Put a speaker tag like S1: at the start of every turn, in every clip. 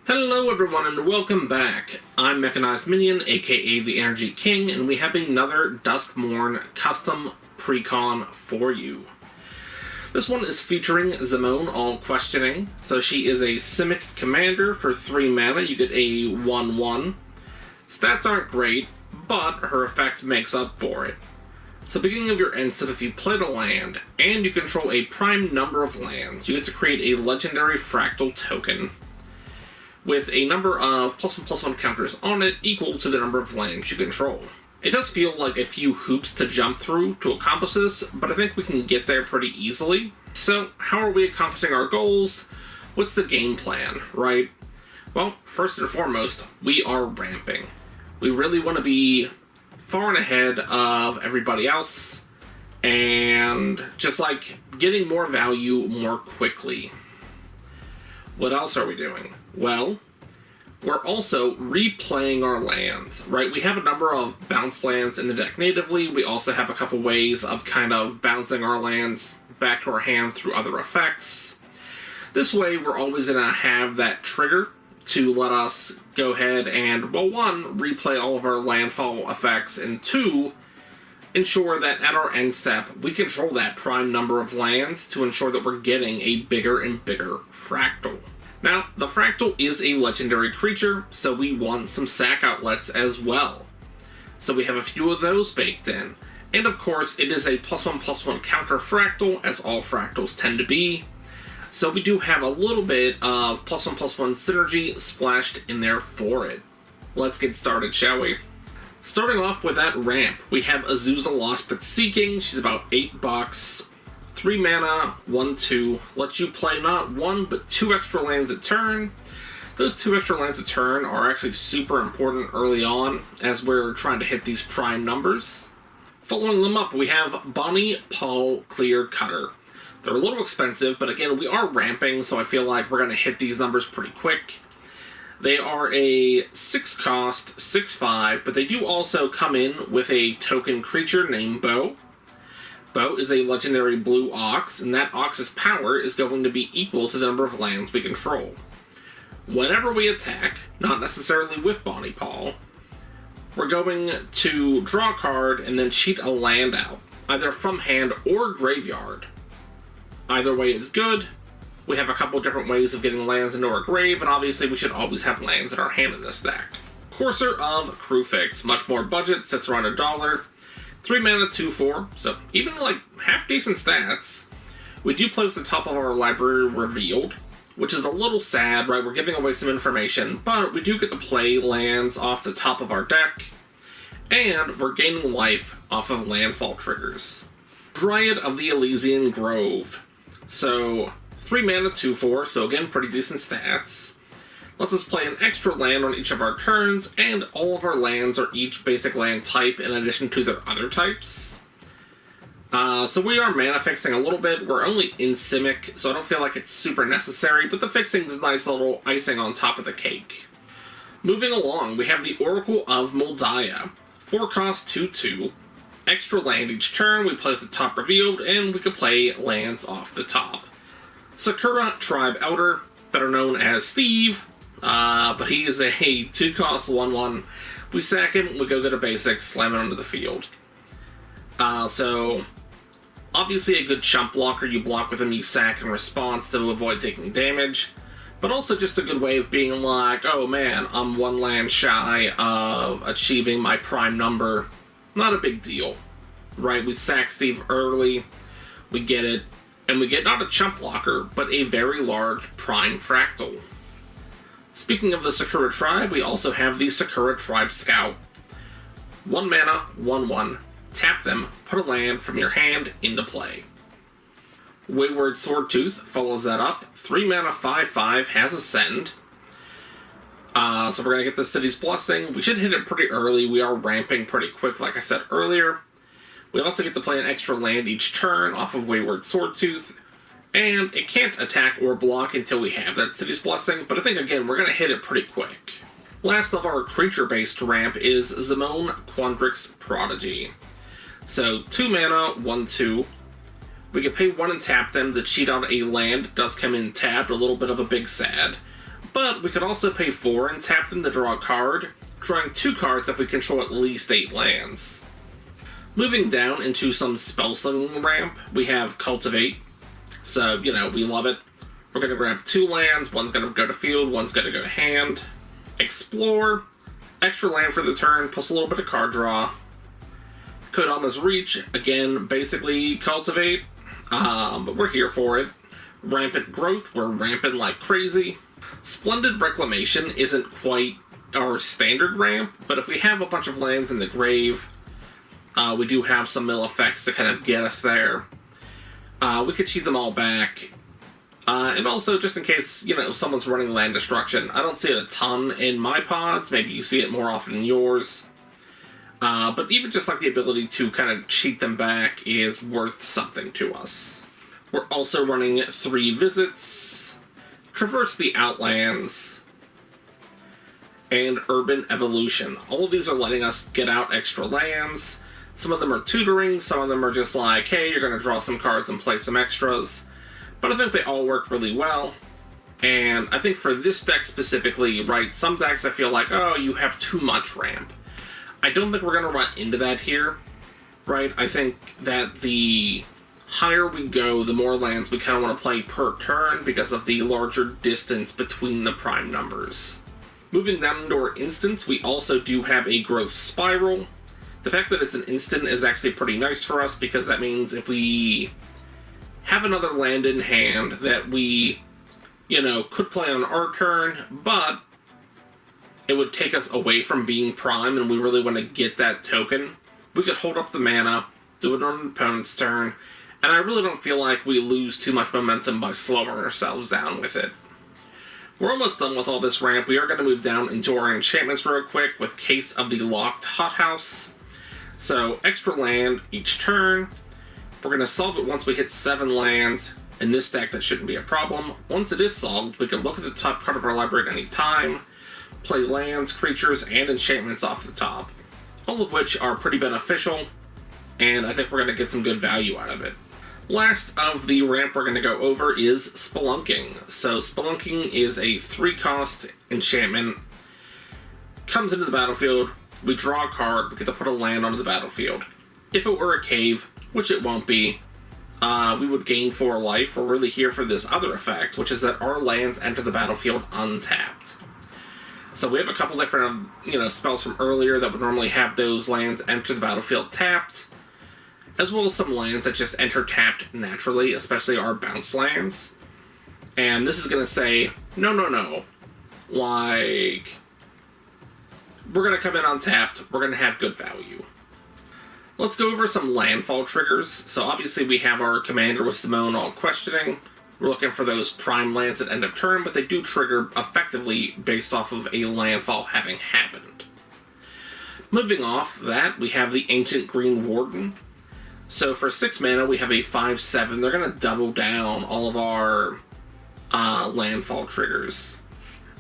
S1: Hello everyone and welcome back. I'm Mechanized Minion, aka the Energy King, and we have another Duskmourn custom precon for you. This one is featuring Zimone, all questioning. So she is a Simic commander for 3 mana. You get a 1/1. Stats aren't great, but her effect makes up for it. So beginning of your end step, if you played a land, and you control a prime number of lands, you get to create a legendary fractal token with a number of +1/+1 counters on it equal to the number of lands you control. It does feel like a few hoops to jump through to accomplish this, but I think we can get there pretty easily. So, how are we accomplishing our goals? What's the game plan, right? Well, first and foremost, we are ramping. We really want to be far and ahead of everybody else, and just like getting more value more quickly. What else are we doing? Well, we're also replaying our lands, right? We have a number of bounce lands in the deck natively. We also have a couple ways of kind of bouncing our lands back to our hand through other effects. This way, we're always going to have that trigger to let us go ahead and, well, 1, replay all of our landfall effects, and 2, ensure that at our end step, we control that prime number of lands to ensure that we're getting a bigger and bigger fractal. Now, the fractal is a legendary creature, so we want some sack outlets as well. So we have a few of those baked in. And of course, it is a +1/+1 counter fractal, as all fractals tend to be. So we do have a little bit of +1/+1 synergy splashed in there for it. Let's get started, shall we? Starting off with that ramp, we have Azusa Lost But Seeking. She's about $8. 3 mana, 1/2, lets you play not 1 but 2 extra lands a turn. Those 2 extra lands a turn are actually super important early on as we're trying to hit these prime numbers. Following them up, we have Bonnie Paul Clear Cutter. They're a little expensive, but again, we are ramping, so I feel like we're going to hit these numbers pretty quick. They are a 6 cost, 6/5, but they do also come in with a token creature named Bo. Bo is a legendary blue ox, and that ox's power is going to be equal to the number of lands we control. Whenever we attack, not necessarily with Bonnie Paul, we're going to draw a card and then cheat a land out, either from hand or graveyard. Either way is good. We have a couple different ways of getting lands into our grave, and obviously we should always have lands in our hand in this deck. Courser of Crewfix, much more budget, sits around $1. 3 mana, 2/4, so even like half decent stats. We do play with the top of our library revealed, which is a little sad, right? We're giving away some information, but we do get to play lands off the top of our deck, and we're gaining life off of landfall triggers. Dryad of the Elysian Grove. So 3 mana, 2/4, so again, pretty decent stats. Lets us play an extra land on each of our turns, and all of our lands are each basic land type in addition to their other types. So we are mana fixing a little bit. We're only in Simic, so I don't feel like it's super necessary, but the fixing is a nice little icing on top of the cake. Moving along, we have the Oracle of Moldiah. 4 cost, 2/2. Extra land each turn, we play with the top revealed, and we can play lands off the top. Sakura Tribe Elder, better known as Steve, but he is a 2 cost, 1/1. We sack him, we go get a basic, slam it onto the field. So, obviously a good chump blocker. You block with him, you sack in response to avoid taking damage. But also just a good way of being like, oh man, I'm 1 land shy of achieving my prime number. Not a big deal, right? We sack Steve early, we get it, and we get not a chump blocker, but a very large prime fractal. Speaking of the Sakura Tribe, we also have the Sakura Tribe Scout. 1 mana, 1/1. Tap them, put a land from your hand into play. Wayward Swordtooth follows that up. 3 mana, 5/5, has Ascend. So we're going to get the City's Blessing. We should hit it pretty early. We are ramping pretty quick, like I said earlier. We also get to play an extra land each turn off of Wayward Swordtooth. And it can't attack or block until we have that City's Blessing, but I think, again, we're going to hit it pretty quick. Last of our creature-based ramp is Zimone Quandrix Prodigy. So, 2 mana, 1/2. We can pay 1 and tap them to cheat out a land. It does come in tapped, a little bit of a big sad. But we could also pay 4 and tap them to draw a card, drawing 2 cards if we control at least 8 lands. Moving down into some spell-slinging ramp, we have Cultivate. So, we love it. We're going to grab 2 lands, one's going to go to field, one's going to go to hand. Explore, extra land for the turn, plus a little bit of card draw. Kodama's Reach, again, basically Cultivate, but we're here for it. Rampant Growth, we're ramping like crazy. Splendid Reclamation isn't quite our standard ramp, but if we have a bunch of lands in the grave, we do have some mill effects to kind of get us there. We could cheat them all back. And also, just in case, someone's running land destruction. I don't see it a ton in my pods. Maybe you see it more often in yours. But even just like the ability to kind of cheat them back is worth something to us. We're also running 3 visits, Traverse the Outlands, and Urban Evolution. All of these are letting us get out extra lands. Some of them are tutoring, some of them are just like, hey, you're going to draw some cards and play some extras. But I think they all work really well. And I think for this deck specifically, right, some decks I feel like, oh, you have too much ramp. I don't think we're going to run into that here, right? I think that the higher we go, the more lands we kind of want to play per turn because of the larger distance between the prime numbers. Moving down into our instants, we also do have a Growth Spiral. The fact that it's an instant is actually pretty nice for us because that means if we have another land in hand that we, could play on our turn, but it would take us away from being prime and we really want to get that token, we could hold up the mana, do it on an opponent's turn, and I really don't feel like we lose too much momentum by slowing ourselves down with it. We're almost done with all this ramp. We are going to move down into our enchantments real quick with Case of the Locked Hothouse. So, extra land each turn. We're going to solve it once we hit 7 lands. In this deck, that shouldn't be a problem. Once it is solved, we can look at the top card of our library at any time, play lands, creatures, and enchantments off the top. All of which are pretty beneficial, and I think we're going to get some good value out of it. Last of the ramp we're going to go over is Spelunking. So Spelunking is a 3-cost enchantment. Comes into the battlefield, we draw a card, we get to put a land onto the battlefield. If it were a cave, which it won't be, we would gain 4 life. We're really here for this other effect, which is that our lands enter the battlefield untapped. So we have a couple different, spells from earlier that would normally have those lands enter the battlefield tapped, as well as some lands that just enter tapped naturally, especially our bounce lands. And this is going to say, no. Like, we're going to come in untapped, we're going to have good value. Let's go over some landfall triggers. So obviously we have our commander with Zimone all questioning. We're looking for those prime lands at end of turn, but they do trigger effectively based off of a landfall having happened. Moving off that, we have the Ancient Green Warden. So for 6 mana, we have a 5/7. They're going to double down all of our landfall triggers.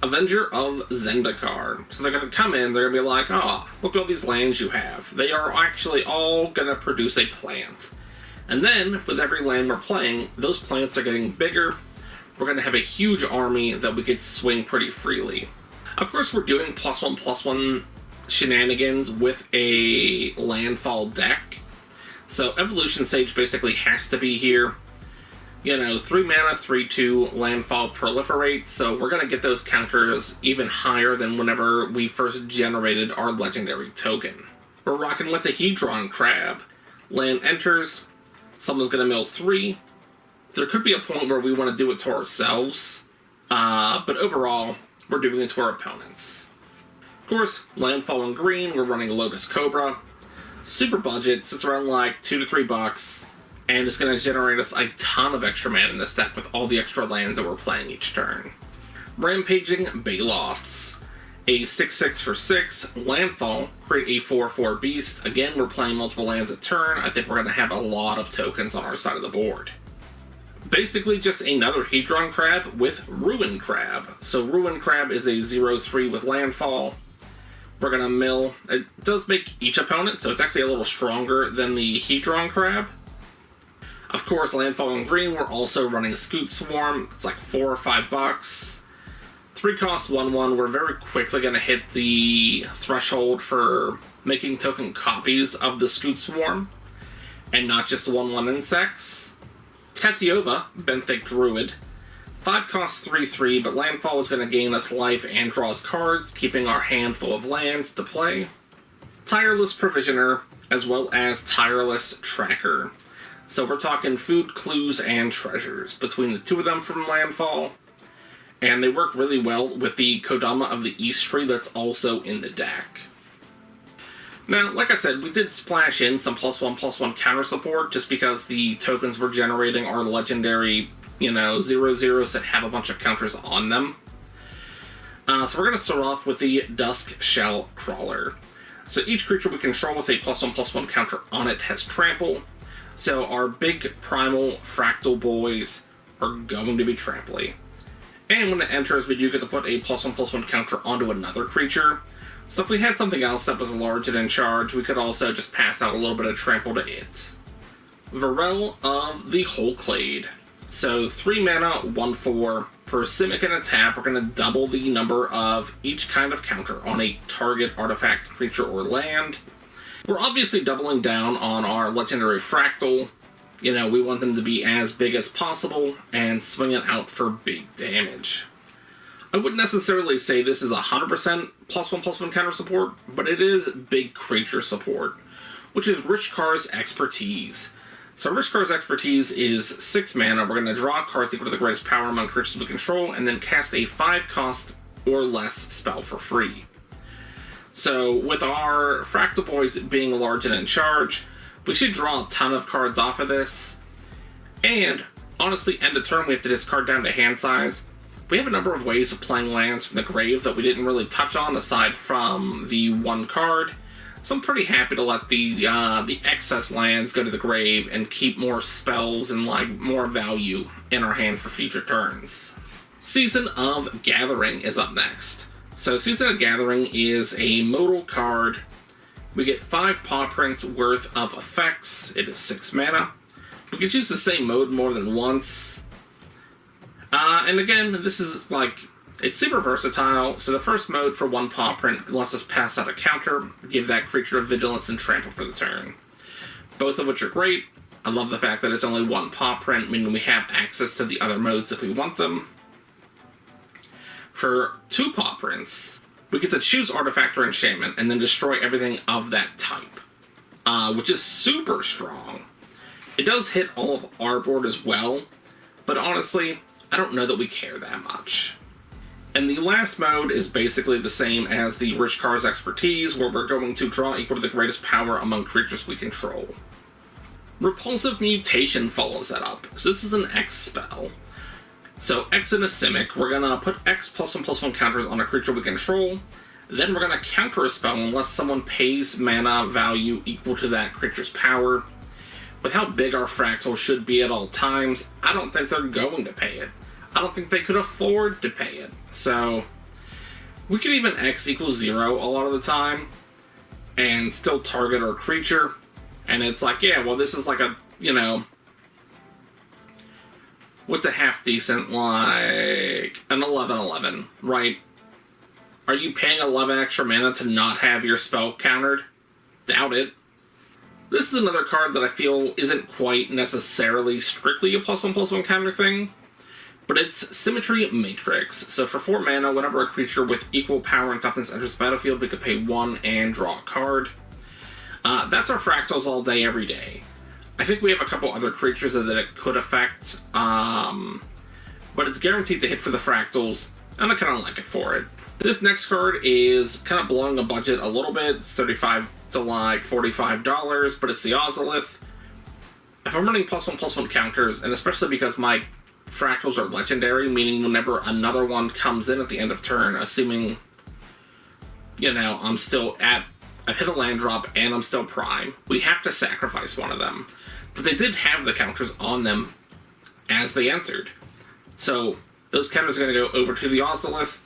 S1: Avenger of Zendikar. So they're going to come in, they're going to be like, oh, look at all these lands you have. They are actually all going to produce a plant. And then, with every land we're playing, those plants are getting bigger. We're going to have a huge army that we could swing pretty freely. Of course, we're doing +1/+1 shenanigans with a landfall deck. So Evolution Sage basically has to be here. 3 mana, 3/2, landfall proliferate, so we're going to get those counters even higher than whenever we first generated our legendary token. We're rocking with the Hedron Crab. Land enters, someone's going to mill 3. There could be a point where we want to do it to ourselves, but overall, we're doing it to our opponents. Of course, landfall in green, we're running Lotus Cobra. Super budget, sits around like $2 to $3, and it's going to generate us a ton of extra mana in this deck with all the extra lands that we're playing each turn. Rampaging Baloths. A 6/6 for 6, landfall, create a 4/4 beast. Again, we're playing multiple lands a turn. I think we're going to have a lot of tokens on our side of the board. Basically just another Hedron Crab with Ruin Crab. So Ruin Crab is a 0/3 with landfall. We're going to mill. It does make each opponent, so it's actually a little stronger than the Hedron Crab. Of course, landfall in green, we're also running Scoot Swarm. It's like $4 or $5. 3-cost 1/1, we're very quickly going to hit the threshold for making token copies of the Scoot Swarm, and not just 1/1 insects. Tatiova, Benthic Druid. 5-cost 3/3, but landfall is going to gain us life and draw us cards, keeping our hand full of lands to play. Tireless Provisioner, as well as Tireless Tracker. So we're talking food, clues, and treasures between the two of them from landfall. And they work really well with the Kodama of the East tree that's also in the deck. Now, like I said, we did splash in some +1/+1 counter support just because the tokens we're generating are legendary, 0/0s that have a bunch of counters on them. So we're going to start off with the Dusk Shell Crawler. So each creature we control with a +1/+1 counter on it has trample. So our big primal fractal boys are going to be tramply. And when it enters, we do get to put a +1/+1 counter onto another creature. So if we had something else that was large and in charge, we could also just pass out a little bit of trample to it. Varel of the Whole-Clade. So 3 mana, 1/4. For Simic and a tap, we're going to double the number of each kind of counter on a target artifact, creature, or land. We're obviously doubling down on our legendary fractal. We want them to be as big as possible and swing it out for big damage. I wouldn't necessarily say this is 100% +1/+1 counter support, but it is big creature support, which is Rishkar's Expertise. So Rishkar's Expertise is 6 mana. We're going to draw cards equal to the greatest power among creatures we control, and then cast a 5-cost or less spell for free. So with our Fractal Boys being large and in charge, we should draw a ton of cards off of this. And honestly, end of turn, we have to discard down to hand size. We have a number of ways of playing lands from the grave that we didn't really touch on aside from the one card. So I'm pretty happy to let the excess lands go to the grave and keep more spells and more value in our hand for future turns. Season of Gathering is up next. So Season of Gathering is a modal card. We get 5 paw prints worth of effects. It is 6 mana. We can choose the same mode more than once. And again, this is it's super versatile. So the first mode for 1 paw print lets us pass out a counter, give that creature a vigilance and trample for the turn. Both of which are great. I love the fact that it's only 1 paw print, meaning we have access to the other modes if we want them. For 2 paw prints, we get to choose artifact or enchantment and then destroy everything of that type, which is super strong. It does hit all of our board as well, but honestly, I don't know that we care that much. And the last mode is basically the same as the Rishkar's Expertise, where we're going to draw equal to the greatest power among creatures we control. Repulsive Mutation follows that up. So this is an X spell. So X in a Simic, we're going to put X +1/+1 counters on a creature we control. Then we're going to counter a spell unless someone pays mana value equal to that creature's power. With how big our fractal should be at all times, I don't think they're going to pay it. I don't think they could afford to pay it. So we could even X equals 0 a lot of the time and still target our creature. And it's this is what's a half decent, an 11/11, right? Are you paying 11 extra mana to not have your spell countered? Doubt it. This is another card that I feel isn't quite necessarily strictly a +1/+1 counter thing, but it's Symmetry Matrix. So for 4 mana, whenever a creature with equal power and toughness enters the battlefield, we could pay 1 and draw a card. That's our fractals all day, every day. I think we have a couple other creatures that it could affect, but it's guaranteed to hit for the fractals, and I kind of like it for it. This next card is kind of blowing the budget a little bit. It's $35 to $45, but it's the Ozolith. If I'm running +1/+1 counters, and especially because my fractals are legendary, meaning whenever another one comes in at the end of turn, assuming, I've hit a land drop and I'm still prime, we have to sacrifice one of them. But they did have the counters on them as they entered. So those counters are going to go over to the Ozolith.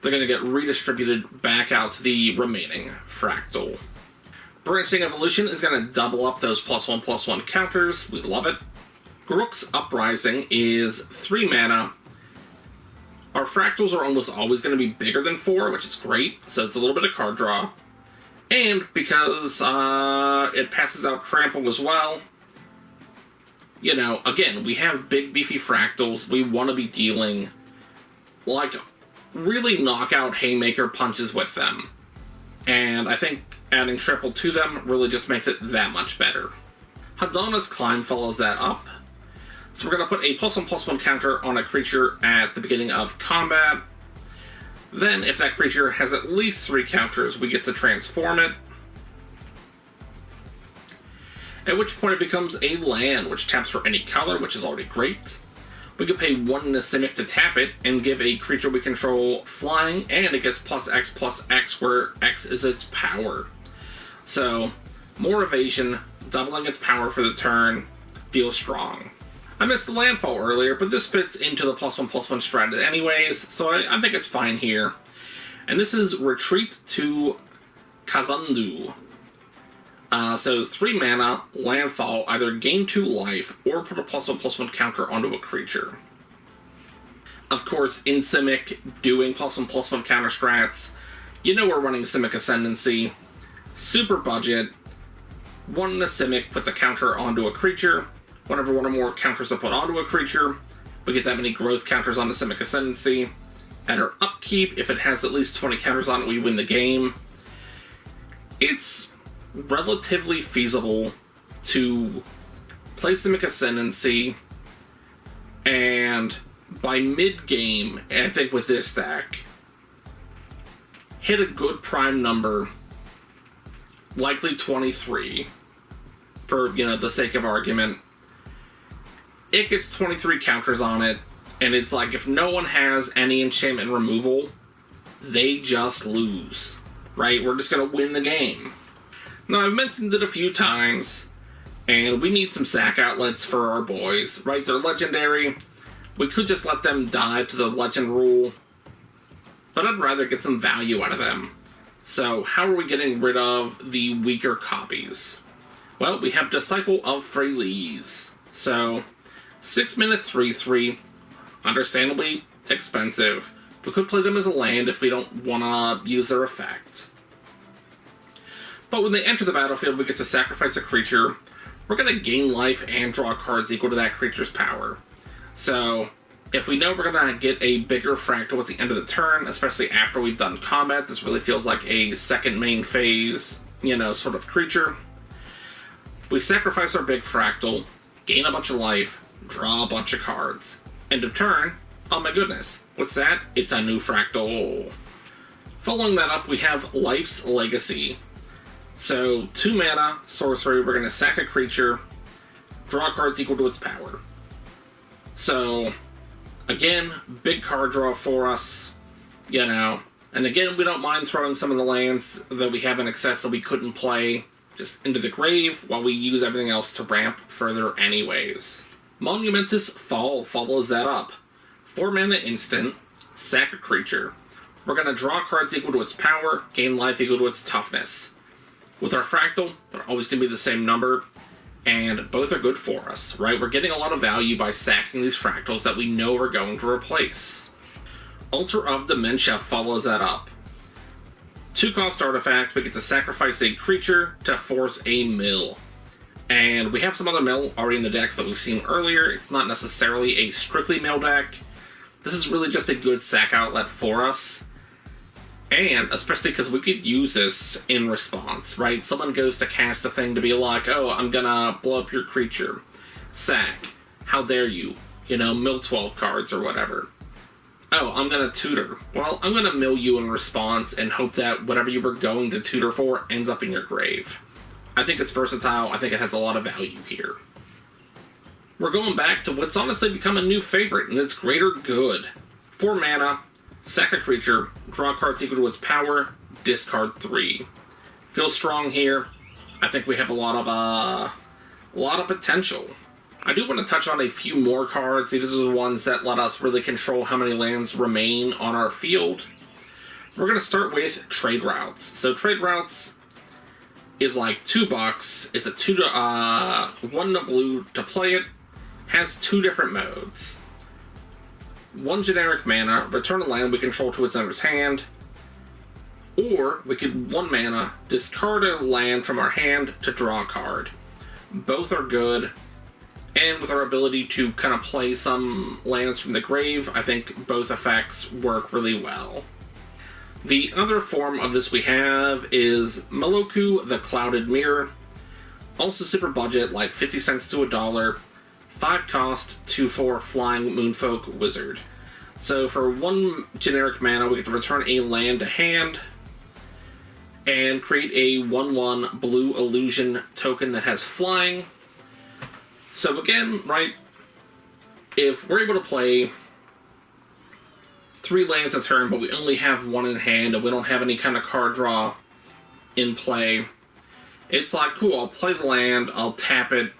S1: They're going to get redistributed back out to the remaining fractal. Branching Evolution is going to double up those +1/+1 counters. We love it. Grook's Uprising is 3 mana. Our fractals are almost always going to be bigger than 4, which is great, so it's a little bit of card draw. And because it passes out trample as well, you know, again, we have big beefy fractals. We want to be dealing, like, really knockout haymaker punches with them. And I think adding triple to them really just makes it that much better. Hadana's Climb follows that up. So we're going to put a +1/+1 counter on a creature at the beginning of combat. Then, if that creature has at least 3 counters, we get to transform it. At which point it becomes a land, which taps for any color, which is already great. We could pay 1 in a Simic to tap it, and give a creature we control flying, and it gets +X/+X, where X is its power. So, more evasion, doubling its power for the turn, feels strong. I missed the landfall earlier, but this fits into the +1/+1 strat anyways, so I think it's fine here. And this is Retreat to Kazandu. So 3 mana, landfall, either gain 2 life, or put a +1/+1 counter onto a creature. Of course, in Simic, doing +1/+1 counter strats, you know we're running Simic Ascendancy. Super budget. 1 in a Simic puts a counter onto a creature. Whenever 1 or more counters are put onto a creature, we get that many growth counters on the Simic Ascendancy. At our upkeep, if it has at least 20 counters on it, we win the game. It's relatively feasible to play Simic Ascendancy, and by mid-game, I think with this deck, hit a good prime number, likely 23, for, you know, the sake of argument. It gets 23 counters on it, and it's like, if no one has any enchantment removal, they just lose, right? We're just going to win the game. Now, I've mentioned it a few times, and we need some sack outlets for our boys, right? They're legendary. We could just let them die to the legend rule, but I'd rather get some value out of them. So, how are we getting rid of the weaker copies? Well, we have Disciple of Freylees. So, 6 mana 3/3, understandably expensive. We could play them as a land if we don't want to use their effect. But when they enter the battlefield, we get to sacrifice a creature. We're going to gain life and draw cards equal to that creature's power. So, if we know we're going to get a bigger fractal at the end of the turn, especially after we've done combat, this really feels like a second main phase, you know, sort of creature. We sacrifice our big fractal, gain a bunch of life, draw a bunch of cards. End of turn, oh my goodness, what's that? It's a new fractal. Following that up, we have Life's Legacy. So, 2 mana, sorcery, we're going to sack a creature, draw cards equal to its power. So, again, big card draw for us, you know. And again, we don't mind throwing some of the lands that we have in excess that we couldn't play just into the grave, while we use everything else to ramp further anyways. Monumentous Fall follows that up. 4 mana instant, sack a creature. We're going to draw cards equal to its power, gain life equal to its toughness. With our fractal, they're always going to be the same number, and both are good for us, right? We're getting a lot of value by sacking these fractals that we know we're going to replace. Altar of Dementia follows that up. 2-cost artifact, we get to sacrifice a creature to force a mill. And we have some other mill already in the decks that we've seen earlier. It's not necessarily a strictly mill deck. This is really just a good sack outlet for us. And especially because we could use this in response, right? Someone goes to cast a thing to be like, oh, I'm gonna blow up your creature. Sack. How dare you? You know, mill 12 cards or whatever. Oh, I'm gonna tutor. Well, I'm gonna mill you in response and hope that whatever you were going to tutor for ends up in your grave. I think it's versatile. I think it has a lot of value here. We're going back to what's honestly become a new favorite, and it's Greater Good. 4 mana, sack a creature, draw cards equal to its power, discard 3. Feels strong here. I think we have a lot of potential. I do want to touch on a few more cards. These are the ones that let us really control how many lands remain on our field. We're going to start with Trade Routes. So Trade Routes is like $2. It's a 1 blue to play it. Has 2 different modes. 1 generic mana, return a land we control to its owner's hand, or we could 1 mana, discard a land from our hand to draw a card. Both are good, and with our ability to kind of play some lands from the grave, I think both effects work really well. The other form of this we have is Meloku the Clouded Mirror. Also super budget, like 50 cents to $1. 5 cost, 2/4 Flying Moonfolk Wizard. So for 1 generic mana, we get to return a land to hand and create a 1/1 blue illusion token that has flying. So again, right, if we're able to play 3 lands a turn, but we only have 1 in hand and we don't have any kind of card draw in play, it's like, cool, I'll play the land, I'll tap it,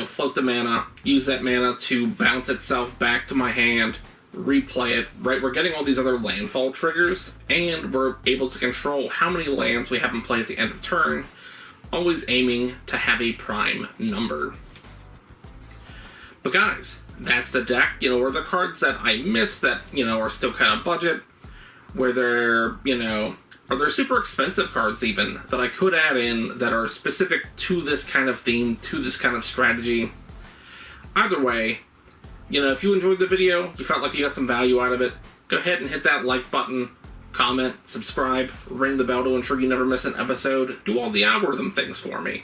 S1: float the mana, use that mana to bounce itself back to my hand, replay it, right? We're getting all these other landfall triggers, and we're able to control how many lands we have in play at the end of turn, always aiming to have a prime number. But guys, that's the deck. Or the cards that I missed that, are still kind of budget, where they're, are there super expensive cards even that I could add in that are specific to this kind of theme, to this kind of strategy. Either way, if you enjoyed the video, you felt like you got some value out of it, go ahead and hit that like button, comment, subscribe, ring the bell to ensure you never miss an episode, do all the algorithm things for me.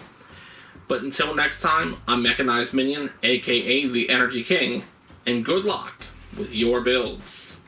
S1: But until next time, I'm Mechanized Minion, aka the Energy King, and good luck with your builds.